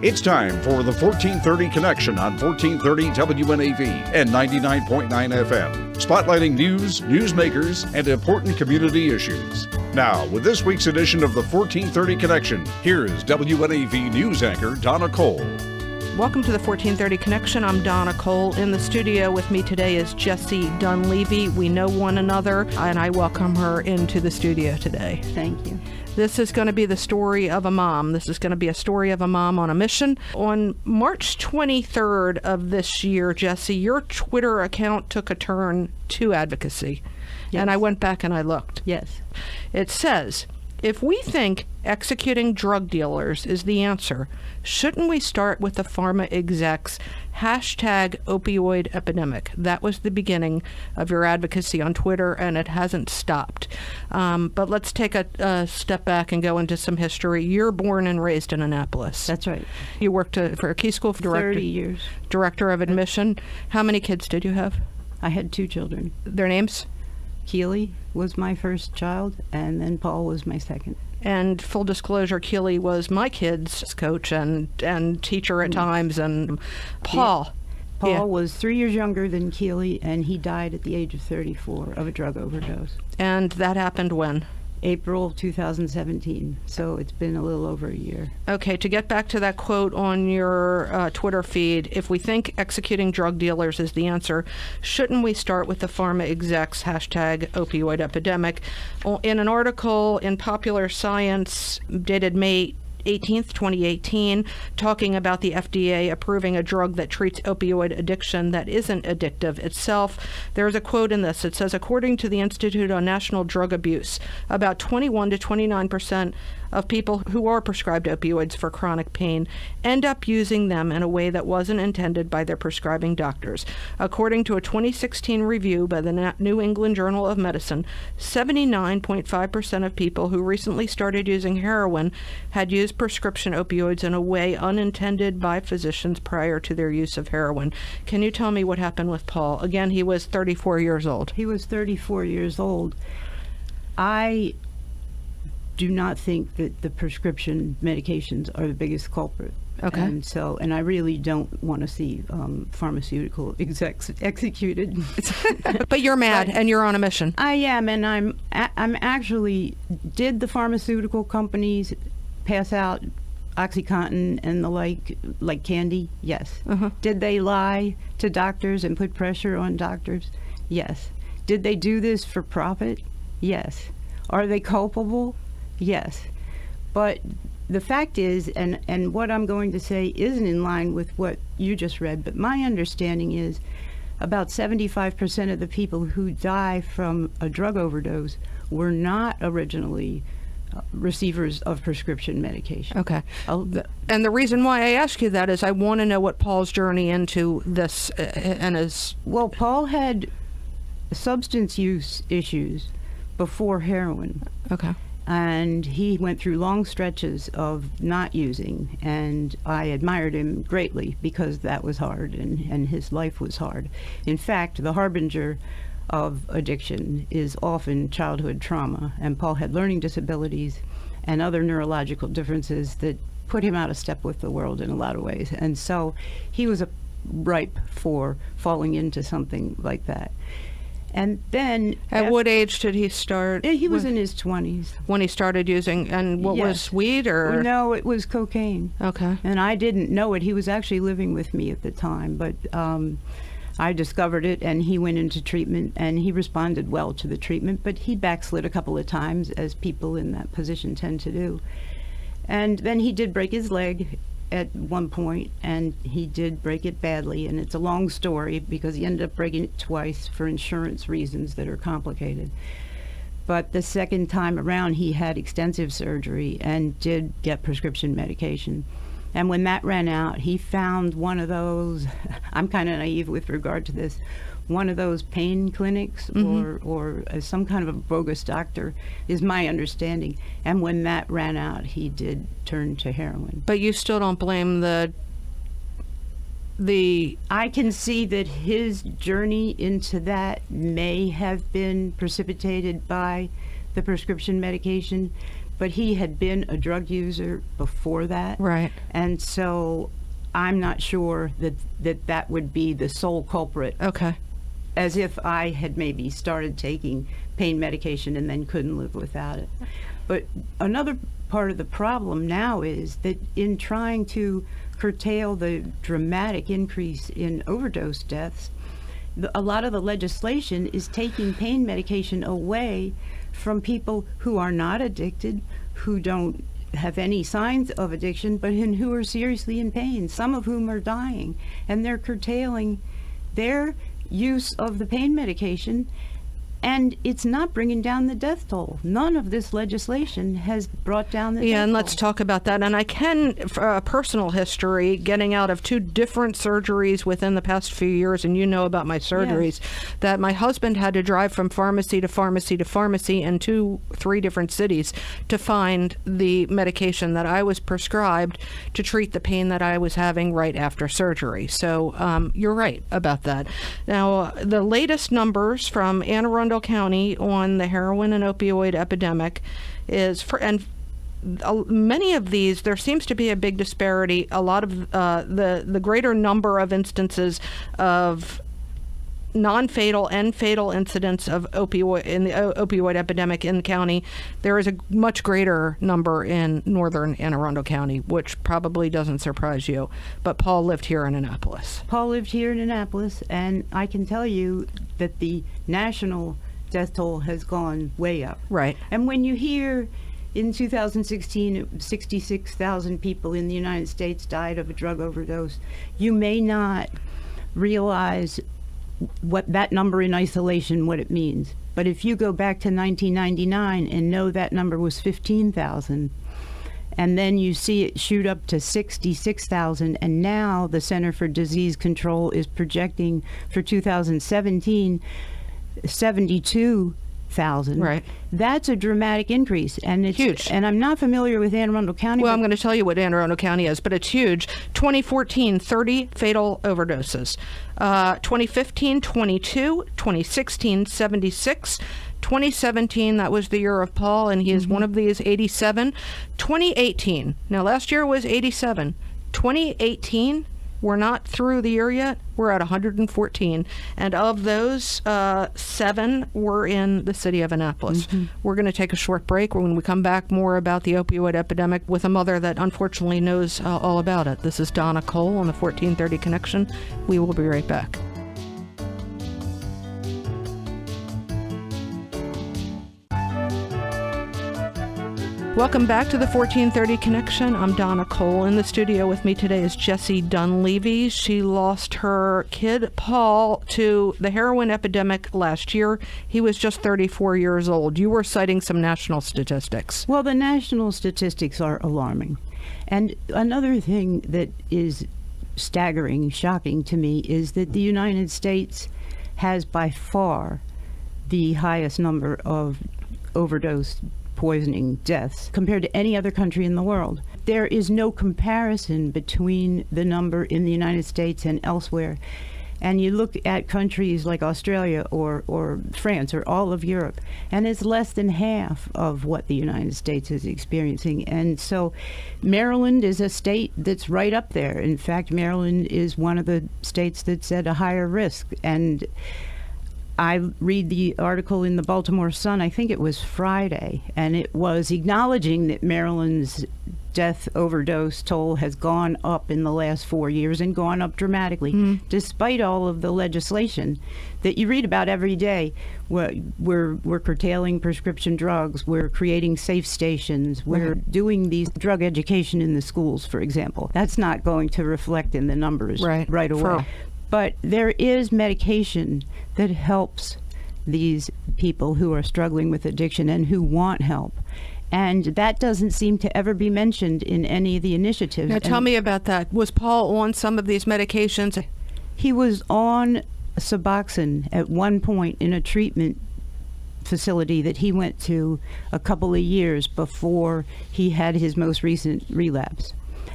It's time for the 1430 Connection on 1430 WNAV and 99.9 FM, spotlighting news, newsmakers, and important community issues. Now, with this week's edition of the 1430 Connection, here's WNAV news anchor Donna Cole. Welcome to the 1430 Connection. I'm Donna Cole. In the studio with me today is Jessie Dunleavy. We know one another, and I welcome her into the studio today. Thank you. This is going to be the story of a mom. This is going to be a story of a mom on a mission. On March 23rd of this year, Jessie, your Twitter account took a turn to advocacy. Yes. And I went back and I looked. Yes. It says, if we think executing drug dealers is the answer, shouldn't we start with the pharma execs #opioid-epidemic? That was the beginning of your advocacy on Twitter, and it hasn't stopped. But let's take a step back and go into some history. You're born and raised in Annapolis. That's right. You worked for a Key School director. 30 years. Director of admission. How many kids did you have? I had 2 children. Their names? Keely was my first child, and then Paul was my second. And full disclosure, Keely was my kid's coach and teacher at times, and Paul. Paul was 3 years younger than Keely, and he died at the age of 34 of a drug overdose. And that happened when? April 2017, so it's been a little over a year. Okay, to get back to that quote on your Twitter feed, if we think executing drug dealers is the answer, shouldn't we start with the pharma execs #opioid-epidemic? In an article in Popular Science dated May 18th, 2018, talking about the FDA approving a drug that treats opioid addiction that isn't addictive itself. There's a quote in this. It says, according to the Institute on National Drug Abuse, about 21 to 29% of people who are prescribed opioids for chronic pain end up using them in a way that wasn't intended by their prescribing doctors. According to a 2016 review by the New England Journal of Medicine, 79.5% of people who recently started using heroin had used prescription opioids in a way unintended by physicians prior to their use of heroin. Can you tell me what happened with Paul? Again, he was 34 years old. He was 34 years old. I do not think that the prescription medications are the biggest culprit. Okay. And I really don't want to see pharmaceutical execs executed. But you're mad and you're on a mission. I am, and I'm actually, did the pharmaceutical companies pass out OxyContin and the like candy? Yes. Uh-huh. Did they lie to doctors and put pressure on doctors? Yes. Did they do this for profit? Yes. Are they culpable? Yes. But the fact is, and what I'm going to say isn't in line with what you just read, but my understanding is about 75% of the people who die from a drug overdose were not originally receivers of prescription medication. Okay. And the reason why I ask you that is I want to know what Paul's journey into this and his... Well, Paul had substance use issues before heroin. Okay. And he went through long stretches of not using, and I admired him greatly because that was hard and his life was hard. In fact, the harbinger of addiction is often childhood trauma, and Paul had learning disabilities and other neurological differences that put him out of step with the world in a lot of ways. And so he was ripe for falling into something like that. And then... At what age did he start? He was in his 20s. When he started using, and what was weed or? No, it was cocaine. Okay. And I didn't know it. He was actually living with me at the time, but I discovered it, and he went into treatment, and he responded well to the treatment, but he backslid a couple of times, as people in that position tend to do. And then he did break his leg at one point, and he did break it badly, and it's a long story because he ended up breaking it twice for insurance reasons that are complicated. But the second time around, he had extensive surgery and did get prescription medication. And when that ran out, he found one of those, I'm kind of naive with regard to this, one of those pain clinics or some kind of a bogus doctor is my understanding. And when that ran out, he did turn to heroin. But you still don't blame the... I can see that his journey into that may have been precipitated by the prescription medication, but he had been a drug user before that. Right. And so I'm not sure that would be the sole culprit. Okay. As if I had maybe started taking pain medication and then couldn't live without it. But another part of the problem now is that in trying to curtail the dramatic increase in overdose deaths, a lot of the legislation is taking pain medication away from people who are not addicted, who don't have any signs of addiction, but who are seriously in pain, some of whom are dying, and they're curtailing their use of the pain medication, and it's not bringing down the death toll. None of this legislation has brought down the death Yeah, and toll. let's talk about that. And I can, personal history, getting out of 2 different surgeries within the past few years, and you know about my surgeries, that my husband had to drive from pharmacy to pharmacy to pharmacy in 2-3 different cities to find the medication that I was prescribed to treat the pain that I was having right after surgery. So you're right about that. Now, the latest numbers from Anne Arundel County on the heroin and opioid epidemic is many of these, there seems to be a big disparity. A lot of the greater number of instances of non-fatal and fatal incidents of opioid in the opioid epidemic in the county, there is a much greater number in northern Anne Arundel County, which probably doesn't surprise you. But Paul lived here in Annapolis. Paul lived here in Annapolis, and I can tell you that the national death toll has gone way up. Right. And when you hear in 2016, 66,000 people in the United States died of a drug overdose, you may not realize what that number in isolation, what it means. But if you go back to 1999 and know that number was 15,000, and then you see it shoot up to 66,000, and now the Center for Disease Control is projecting for 2017 72,000. Right. That's a dramatic increase, and it's huge. And I'm not familiar with Anne Arundel County. Well, I'm going to tell you what Anne Arundel County is, but it's huge. 2014, 30 fatal overdoses. 2015, 22. 2016, 76. 2017, that was the year of Paul, and he is one of these, 87. 2018, now last year was 87. 2018, we're not through the year yet. We're at 114. And of those, 7 were in the city of Annapolis. We're going to take a short break. When we come back, more about the opioid epidemic with a mother that unfortunately knows all about it. This is Donna Cole on the 1430 Connection. We will be right back. Welcome back to the 1430 Connection. I'm Donna Cole. In the studio with me today is Jessie Dunleavy. She lost her kid, Paul, to the heroin epidemic last year. He was just 34 years old. You were citing some national statistics. Well, the national statistics are alarming. And another thing that is staggering, shocking to me, is that the United States has by far the highest number of overdose poisoning deaths compared to any other country in the world. There is no comparison between the number in the United States and elsewhere. And you look at countries like Australia or France or all of Europe, and it's less than half of what the United States is experiencing. And so Maryland is a state that's right up there. In fact, Maryland is one of the states that's at a higher risk. And I read the article in the Baltimore Sun, I think it was Friday, and it was acknowledging that Maryland's death overdose toll has gone up in the last 4 years and gone up dramatically, despite all of the legislation that you read about every day. We're curtailing prescription drugs, we're creating safe stations, we're doing these drug education in the schools, for example. That's not going to reflect in the numbers right away. But there is medication that helps these people who are struggling with addiction and who want help. And that doesn't seem to ever be mentioned in any of the initiatives. Now tell me about that. Was Paul on some of these medications? He was on Suboxone at one point in a treatment facility that he went to a couple of years before he had his most recent relapse.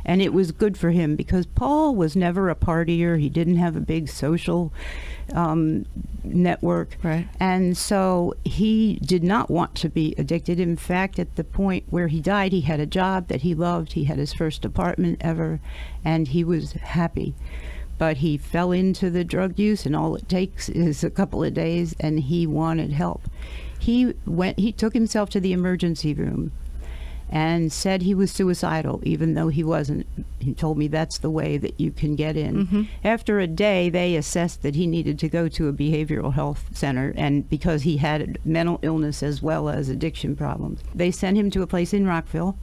And it was good for him because Paul was never a partier. He didn't have a big social network. Right. And so he did not want to be addicted. In fact, at the point where he died, he had a job that he loved. He had his first apartment ever, and he was happy. But he fell into the drug use, and all it takes is a couple of days, and he wanted help. He took himself to the emergency room and said he was suicidal, even though he wasn't. He told me that's the way that you can get in. Mm-hmm. After a day, they assessed that he needed to go to a behavioral health center, and because he had mental illness as well as addiction problems. They sent him to a place in Rockville,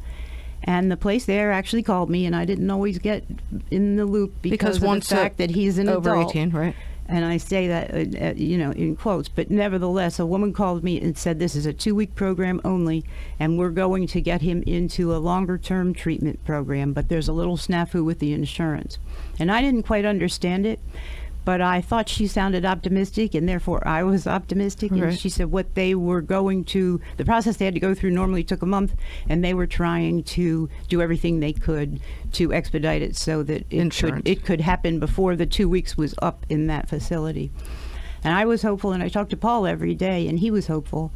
and the place there actually called me, and I didn't always get in the loop because of once the fact that he's an over adult. 18, right? And I say that, in quotes, but nevertheless, a woman called me and said, this is a 2-week program only, and we're going to get him into a longer-term treatment program, but there's a little snafu with the insurance. And I didn't quite understand it, but I thought she sounded optimistic, and therefore I was optimistic. Right. And she said what they were going to, the process they had to go through normally took a month, and they were trying to do everything they could to expedite it so that it could happen before the 2 weeks was up in that facility. And I was hopeful, and I talked to Paul every day, and he was hopeful.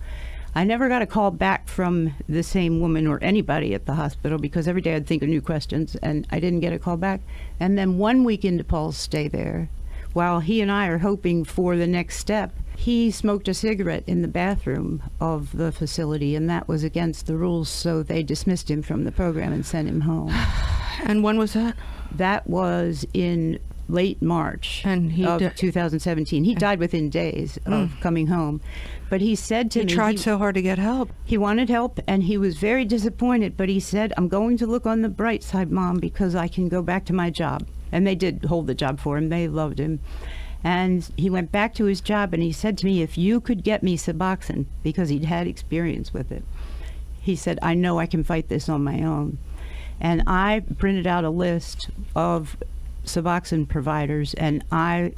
I never got a call back from the same woman or anybody at the hospital because every day I'd think of new questions, and I didn't get a call back. And then 1 week into Paul's stay there, while he and I are hoping for the next step, he smoked a cigarette in the bathroom of the facility, and that was against the rules, so they dismissed him from the program and sent him home. And when was that? That was in late March of 2017. He died within days of coming home. But he said to me... He tried so hard to get help. He wanted help, and he was very disappointed, but he said, I'm going to look on the bright side, Mom, because I can go back to my job. And they did hold the job for him. They loved him. And he went back to his job, and he said to me, if you could get me Suboxone, because he'd had experience with it, he said, I know I can fight this on my own. And I printed out a list of Suboxone providers, and I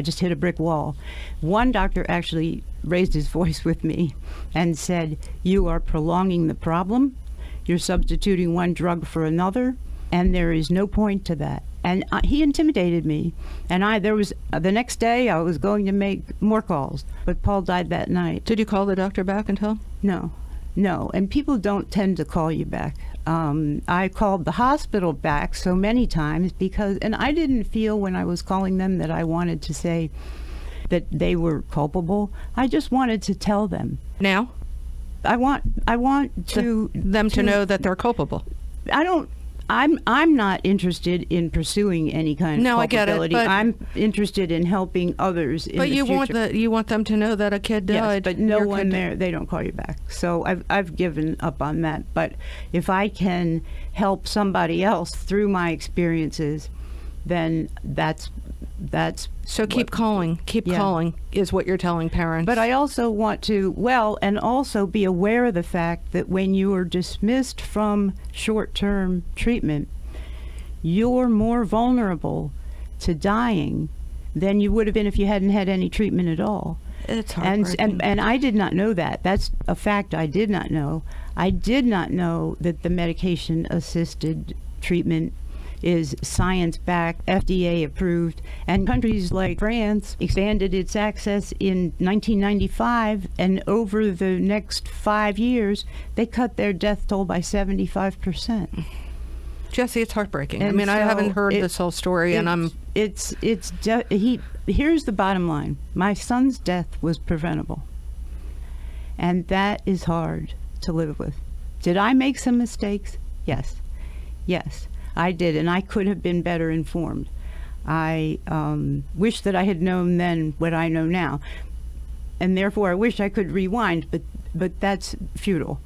just hit a brick wall. One doctor actually raised his voice with me and said, you are prolonging the problem. You're substituting one drug for another, and there is no point to that. And he intimidated me. And the next day I was going to make more calls, but Paul died that night. Did you call the doctor back and tell him? No. And people don't tend to call you back. I called the hospital back so many times and I didn't feel when I was calling them that I wanted to say that they were culpable. I just wanted to tell them. Now? I want to them to know that they're culpable. I'm not interested in pursuing any kind of culpability. I get it, but I'm interested in helping others in the future. But you want them to know that a kid died. Yes, but no one there, they don't call you back. So I've given up on that. But if I can help somebody else through my experiences, then that's so keep calling is what you're telling parents. But I also want to and also be aware of the fact that when you are dismissed from short-term treatment, you're more vulnerable to dying than you would have been if you hadn't had any treatment at all. It's heartbreaking. And I did not know that. That's a fact I did not know. I did not know that the medication-assisted treatment is science-backed, FDA-approved, and countries like France expanded its access in 1995, and over the next 5 years, they cut their death toll by 75%. Jessie, it's heartbreaking. And I haven't heard this whole story, here's the bottom line. My son's death was preventable, and that is hard to live with. Did I make some mistakes? Yes, I did, and I could have been better informed. I wish that I had known then what I know now, and therefore I wish I could rewind, but that's futile.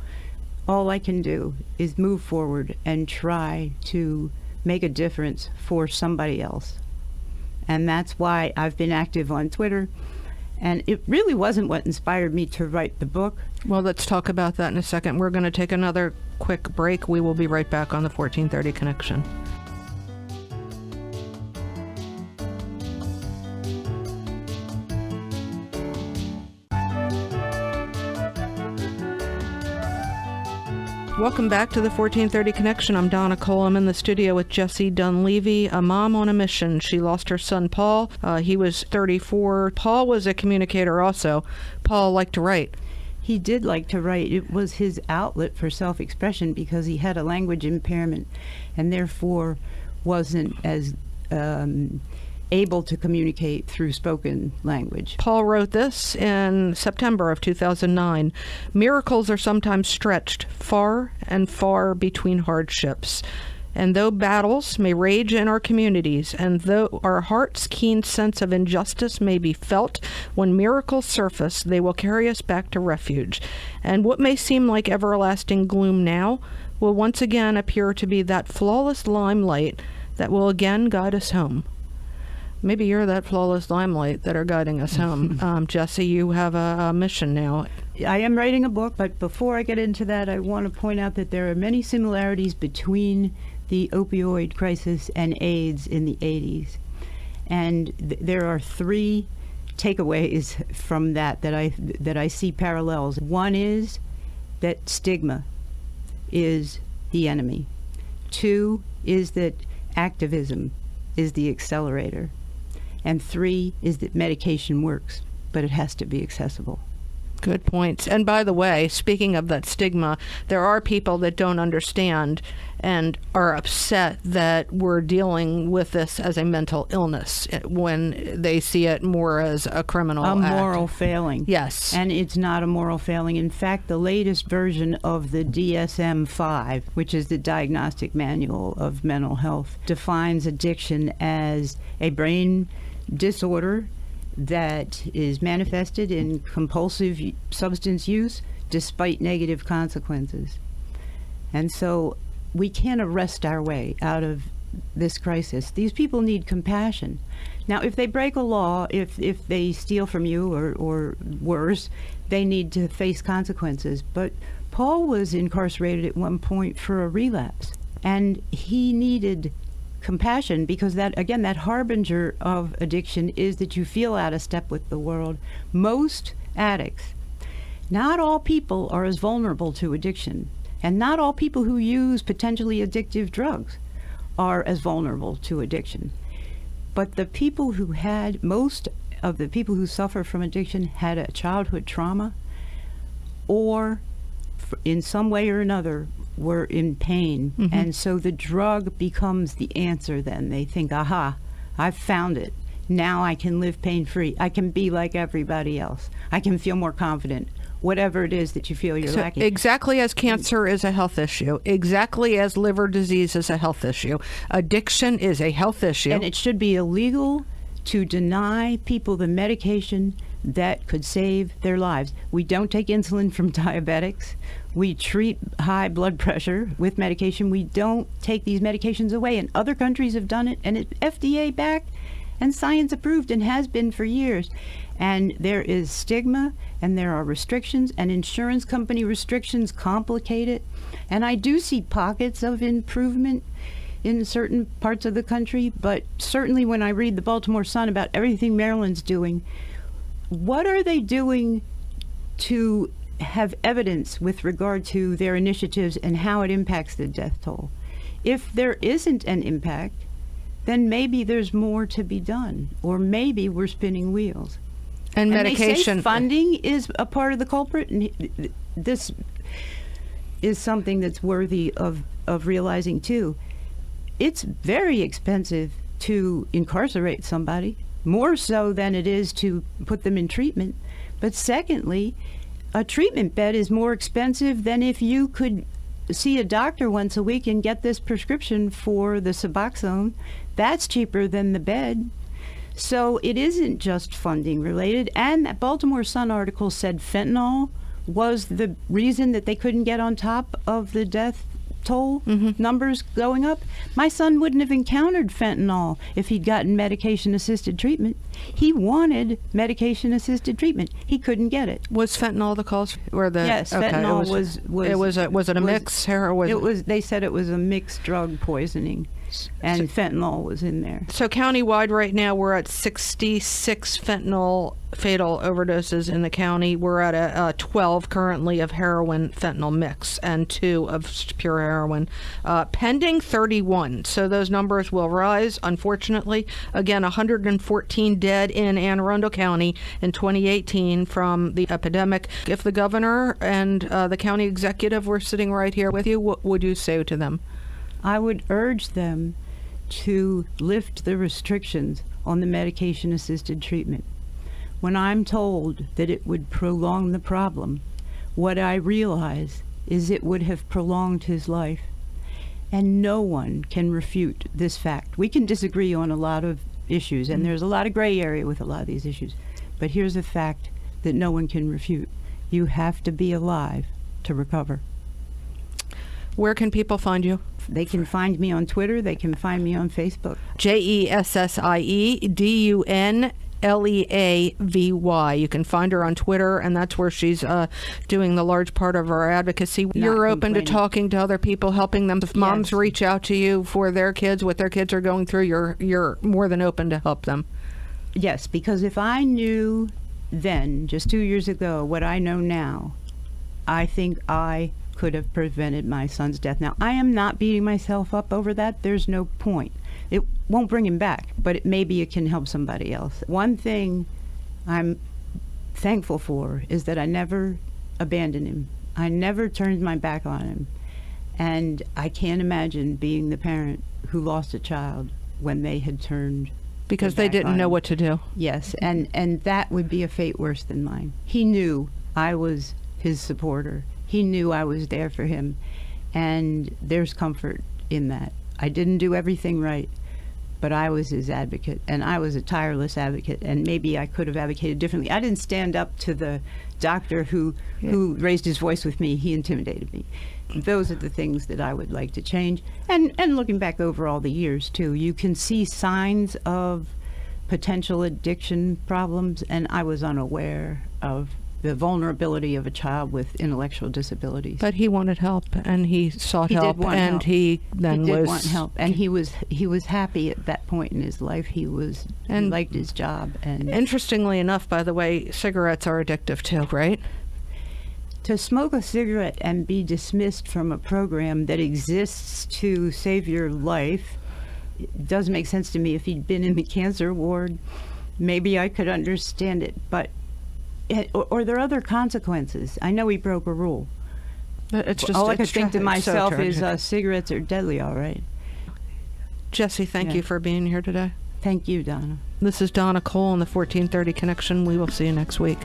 All I can do is move forward and try to make a difference for somebody else. And that's why I've been active on Twitter. And it really wasn't what inspired me to write the book. Well, let's talk about that in a second. We're going to take another quick break. We will be right back on the 1430 Connection. Welcome back to the 1430 Connection. I'm Donna Cole. I'm in the studio with Jessie Dunleavy, a mom on a mission. She lost her son, Paul. He was 34. Paul was a communicator also. Paul liked to write. He did like to write. It was his outlet for self-expression because he had a language impairment and therefore wasn't as able to communicate through spoken language. Paul wrote this in September of 2009. Miracles are sometimes stretched far and far between hardships. And though battles may rage in our communities, and though our heart's keen sense of injustice may be felt, when miracles surface, they will carry us back to refuge. And what may seem like everlasting gloom now will once again appear to be that flawless limelight that will again guide us home. Maybe you're that flawless limelight that are guiding us home. Jessie, you have a mission now. I am writing a book, but before I get into that, I want to point out that there are many similarities between the opioid crisis and AIDS in the 80s. And there are three takeaways from that I see parallels. One is that stigma is the enemy. Two is that activism is the accelerator. And three is that medication works, but it has to be accessible. Good points. And by the way, speaking of that stigma, there are people that don't understand and are upset that we're dealing with this as a mental illness when they see it more as a criminal act. Moral failing. Yes. And it's not a moral failing. In fact, the latest version of the DSM-5, which is the Diagnostic Manual of Mental Health, defines addiction as a brain disorder that is manifested in compulsive substance use despite negative consequences. And so we can't arrest our way out of this crisis. These people need compassion. Now, if they break a law, if they steal from you or worse, they need to face consequences. But Paul was incarcerated at one point for a relapse, and he needed compassion because that harbinger of addiction is that you feel out of step with the world. Most addicts, not all people are as vulnerable to addiction, and not all people who use potentially addictive drugs are as vulnerable to addiction. But the people who had, most of the people who suffer from addiction had a childhood trauma or in some way or another were in pain. Mm-hmm. And so the drug becomes the answer then. They think, aha, I've found it. Now I can live pain-free. I can be like everybody else. I can feel more confident. Whatever it is that you feel you're lacking. Exactly as cancer is a health issue, exactly as liver disease is a health issue, addiction is a health issue. And it should be illegal to deny people the medication that could save their lives. We don't take insulin from diabetics. We treat high blood pressure with medication. We don't take these medications away. And other countries have done it, and it's FDA backed and science approved and has been for years. And there is stigma, and there are restrictions, and insurance company restrictions complicate it. And I do see pockets of improvement in certain parts of the country, but certainly when I read the Baltimore Sun about everything Maryland's doing, what are they doing to have evidence with regard to their initiatives and how it impacts the death toll? If there isn't an impact, then maybe there's more to be done, or maybe we're spinning wheels. And medication. They say funding is a part of the culprit, and this is something that's worthy of realizing too. It's very expensive to incarcerate somebody, more so than it is to put them in treatment. But secondly, a treatment bed is more expensive than if you could see a doctor once a week and get this prescription for the Suboxone. That's cheaper than the bed. So it isn't just funding related. And that Baltimore Sun article said fentanyl was the reason that they couldn't get on top of the death toll numbers going up. My son wouldn't have encountered fentanyl if he'd gotten medication-assisted treatment. He wanted medication-assisted treatment. He couldn't get it. Was fentanyl the cause? Or the Yes, okay, fentanyl was it a mix? They said it was a mixed drug poisoning, and fentanyl was in there. So countywide right now we're at 66 fentanyl fatal overdoses in the county. We're at a 12 currently of heroin fentanyl mix and 2 of pure heroin. Pending 31. So those numbers will rise, unfortunately. Again, 114 dead in Anne Arundel County in 2018 from the epidemic. If the governor and the county executive were sitting right here with you, what would you say to them? I would urge them to lift the restrictions on the medication-assisted treatment. When I'm told that it would prolong the problem, what I realize is it would have prolonged his life. And no one can refute this fact. We can disagree on a lot of issues, and there's a lot of gray area with a lot of these issues. But here's a fact that no one can refute. You have to be alive to recover. Where can people find you? They can find me on Twitter. They can find me on Facebook. JESSIE-DUNLEAVY. You can find her on Twitter, and that's where she's doing the large part of her advocacy. You're open to talking to other people, helping them. If moms reach out to you for their kids, what their kids are going through, you're more than open to help them. Yes, because if I knew then, just 2 years ago, what I know now, I think I could have prevented my son's death. Now, I am not beating myself up over that. There's no point. It won't bring him back, but maybe it can help somebody else. One thing I'm thankful for is that I never abandoned him. I never turned my back on him. And I can't imagine being the parent who lost a child when they had turned because they didn't know what to do. Yes, and that would be a fate worse than mine. He knew I was his supporter. He knew I was there for him, and there's comfort in that. I didn't do everything right, but I was his advocate, and I was a tireless advocate, and maybe I could have advocated differently. I didn't stand up to the doctor who raised his voice with me. He intimidated me. Those are the things that I would like to change. And looking back over all the years, too, you can see signs of potential addiction problems, and I was unaware of the vulnerability of a child with intellectual disabilities. But he wanted help, and he sought help, and he then did want help, and he was happy at that point in his life. He liked his job. And interestingly enough, by the way, cigarettes are addictive too, right? To smoke a cigarette and be dismissed from a program that exists to save your life doesn't make sense to me. If he'd been in the cancer ward, maybe I could understand it, but or there are other consequences. I know he broke a rule. It's just, all I could think to myself is cigarettes are deadly, all right. Jessie, thank you for being here today. Thank you, Donna. This is Donna Cole on the 1430 Connection. We will see you next week.